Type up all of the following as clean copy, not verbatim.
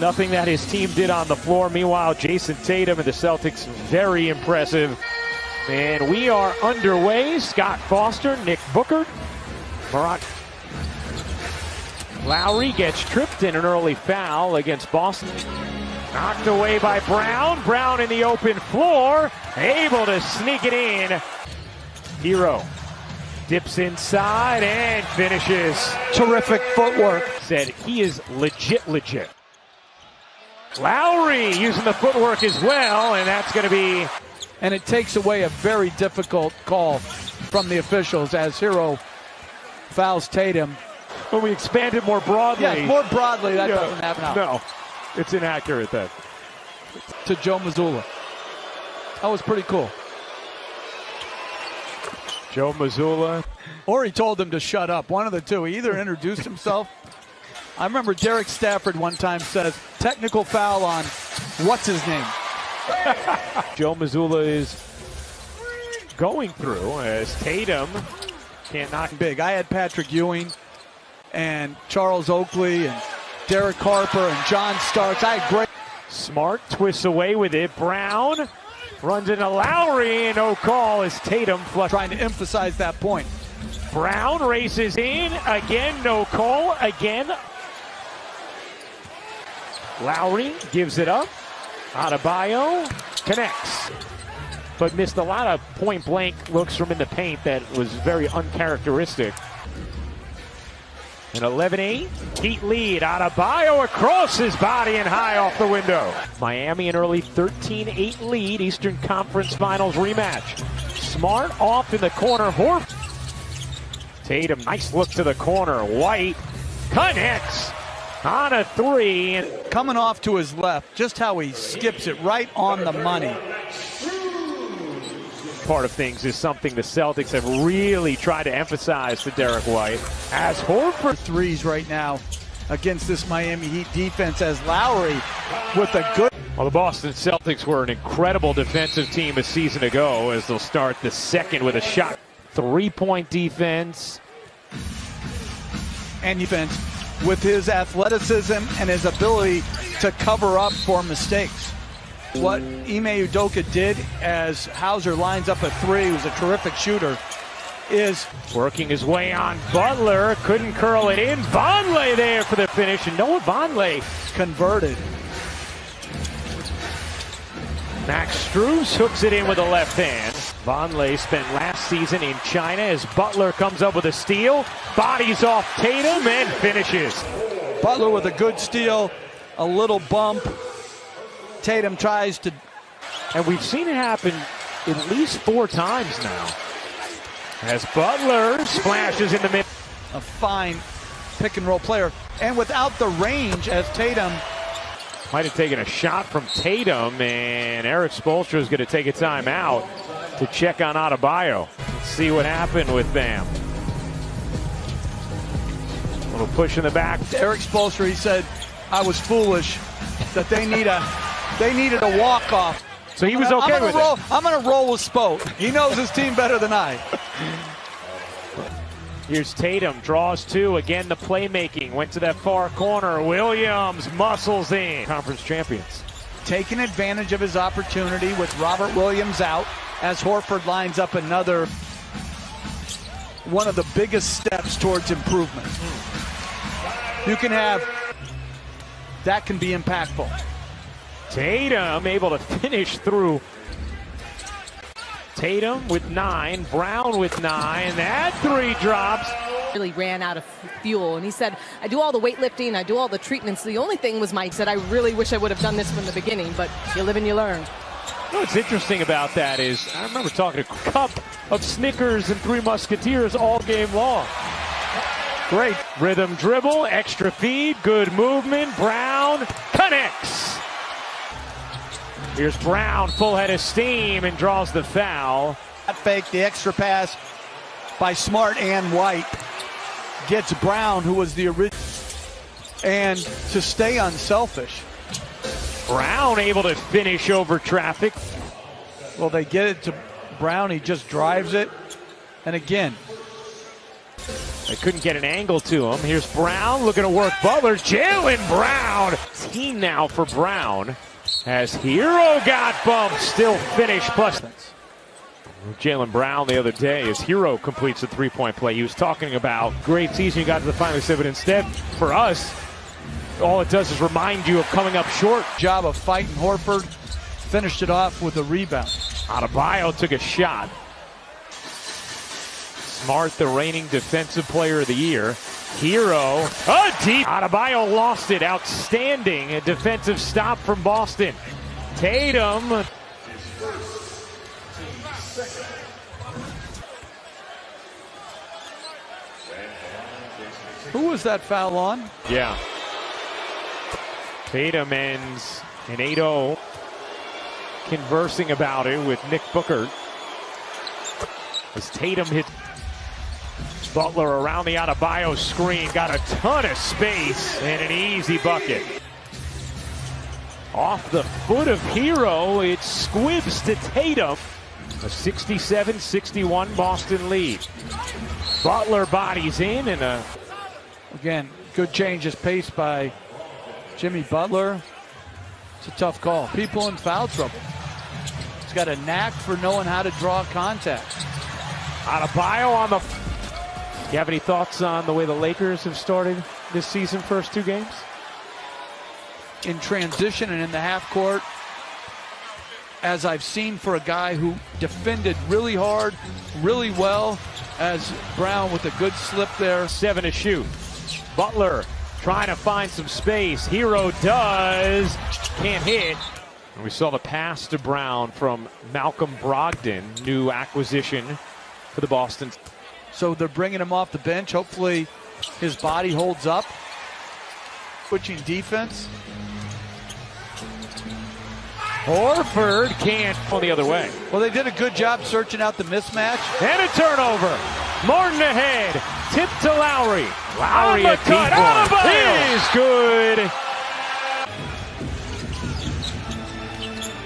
Nothing that his team did on the floor. Meanwhile, Jayson Tatum and the Celtics, very impressive. And we are underway. Scott Foster, Nick Booker, Marat. Lowry gets tripped in an early foul against Boston. Knocked away by Brown. Brown in the open floor, able to sneak it in. Hero dips inside and finishes. Terrific footwork. Said he is legit. Lowry using the footwork as well, and that's going to be... And it takes away a very difficult call from the officials as Hero fouls Tatum. When we expand it more broadly... Yes, more broadly, that doesn't happen now. No, it's inaccurate then. To Joe Mazzulla. That was pretty cool. Joe Mazzulla. Or he told him to shut up. One of the two. He either introduced himself. I remember Derek Stafford one time says, technical foul on what's his name? Joe Mazzulla is going through as Tatum can't knock big. I had Patrick Ewing and Charles Oakley and Derek Harper and John Starks. I had great. Smart twists away with it. Brown runs into Lowry and no call as Tatum flush. Trying to emphasize that point. Brown races in again, no call again. Lowry gives it up. Adebayo connects, but missed a lot of point-blank looks from in the paint that was very uncharacteristic. An 11-8 Heat lead. Adebayo across his body and high off the window. Miami an early 13-8 lead. Eastern Conference Finals rematch. Smart off in the corner. Tatum, nice look to the corner. White connects on a three. And coming off to his left, just how he skips it right on the money. Part of things is something the Celtics have really tried to emphasize to Derek White. As Horford threes right now against this Miami Heat defense, as Lowry with a good... Well, the Boston Celtics were an incredible defensive team a season ago as they'll start the second with a shot. 3-point defense. And defense with his athleticism and his ability to cover up for mistakes. What Ime Udoka did as Hauser lines up a three, who's a terrific shooter, is working his way on Butler. Couldn't curl it in. Vonleh there for the finish, and Noah Vonleh converted. Max Strus hooks it in with the left hand. Vonleh spent last season in China as Butler comes up with a steal, bodies off Tatum, and finishes. Butler with a good steal, a little bump. Tatum tries to... And we've seen it happen at least 4 times now. As Butler splashes in the mid. A fine pick and roll player. And without the range, as Tatum... Might have taken a shot from Tatum, and Eric Spoelstra is going to take a timeout to check on Adebayo. Let's see what happened with Bam. A little push in the back. Eric Spoelstra, he said, I was foolish that they needed a walk-off. So he was okay with it. I'm going to roll with Spo. He knows his team better than I. Here's Tatum, draws 2. Again, the playmaking. Went to that far corner. Williams muscles in. Conference champions. Taking advantage of his opportunity with Robert Williams out as Horford lines up another one of the biggest steps towards improvement. You can have, that can be impactful. Tatum able to finish through. Tatum with 9, Brown with 9, that 3 drops. Really ran out of fuel, and he said, I do all the weightlifting, I do all the treatments. The only thing was Mike said, I really wish I would have done this from the beginning, but you live and you learn. What's interesting about that is, I remember talking a cup of Snickers and 3 Musketeers all game long. Great rhythm dribble, extra feed, good movement. Brown connects. Here's Brown, full head of steam, and draws the foul. That fake, the extra pass by Smart and White gets Brown, who was the original, and to stay unselfish. Brown able to finish over traffic. Well, they get it to Brown, he just drives it, and again, They couldn't get an angle to him. Here's Brown looking to work Butler. Jaylen Brown. Team now for Brown. As Hero got bumped, still finished plus. Jaylen Brown the other day as Hero completes a three-point play. He was talking about great season he got to the final seven. Instead, for us, all it does is remind you of coming up short. Job of fighting Horford. Finished it off with a rebound. Adebayo took a shot. Smart, the reigning defensive player of the year. Hero, deep. Adebayo lost it. Outstanding. A defensive stop from Boston. Tatum. Who was that foul on? Yeah. Tatum ends in 8-0. Conversing about it with Nick Booker. As Tatum hit Butler around the Adebayo screen. Got a ton of space and an easy bucket. Off the foot of Hero, it squibs to Tatum. A 67-61 Boston lead. Butler bodies in and again, good change of pace by Jimmy Butler. It's a tough call. People in foul trouble. He's got a knack for knowing how to draw contact. Adebayo on the... You have any thoughts on the way the Lakers have started this season, first two games? In transition and in the half court, as I've seen for a guy who defended really hard, really well, as Brown with a good slip there. 7 to shoot. Butler trying to find some space. Hero does. Can't hit. And we saw the pass to Brown from Malcolm Brogdon, new acquisition for the Boston. So they're bringing him off the bench. Hopefully his body holds up. Switching defense. Horford can't go the other way. Well, they did a good job searching out the mismatch. And a turnover. Martin ahead. Tip to Lowry. Lowry a deep one. It is good.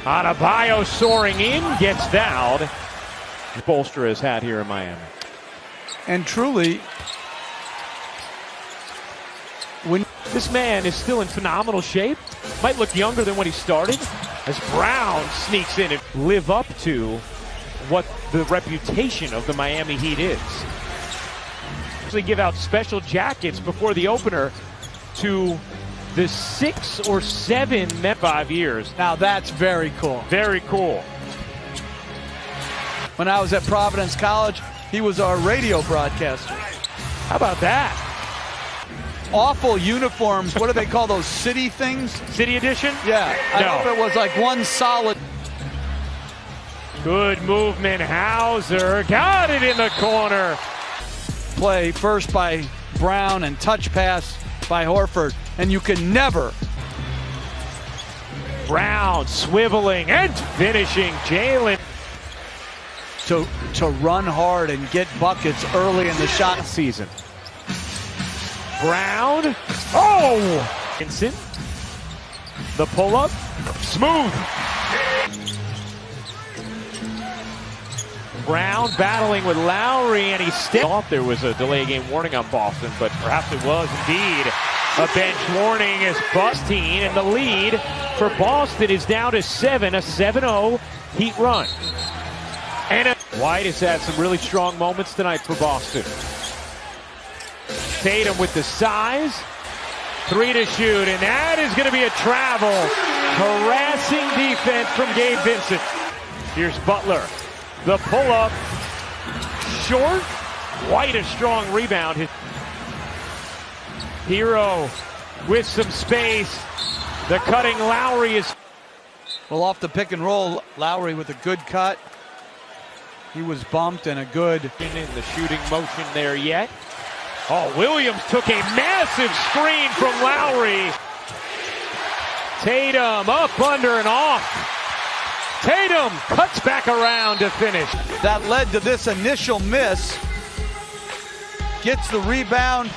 Adebayo soaring in, gets fouled. Bolster has had here in Miami. And truly, when this man is still in phenomenal shape, might look younger than when he started, as Brown sneaks in and live up to what the reputation of the Miami Heat is. Actually give out special jackets before the opener to the 6 or 7 5 years. Now that's very cool. Very cool. When I was at Providence College, he was our radio broadcaster. How about that? Awful uniforms. What do they call those, city things? City edition? Yeah. I hope it was like one solid. Good movement. Hauser got it in the corner. Play first by Brown and touch pass by Horford. And you can never. Brown swiveling and finishing. Jaylen. To run hard and get buckets early in the shot season. Brown. Oh! Vincent. The pull-up. Smooth. Brown battling with Lowry, and he thought there was a delay game warning on Boston, but perhaps it was indeed a bench warning as Boston, and the lead for Boston is down to 7, a 7-0 Heat run. And White has had some really strong moments tonight for Boston. Tatum with the size, 3 to shoot, and that is going to be a travel. Harassing defense from Gabe Vincent. Here's Butler, the pull-up, short. White a strong rebound. Hero with some space. The cutting Lowry is. Well, off the pick and roll, Lowry with a good cut. He was bumped and a good. In the shooting motion there yet. Oh, Williams took a massive screen from Lowry. Tatum up, under, and off. Tatum cuts back around to finish. That led to this initial miss. Gets the rebound.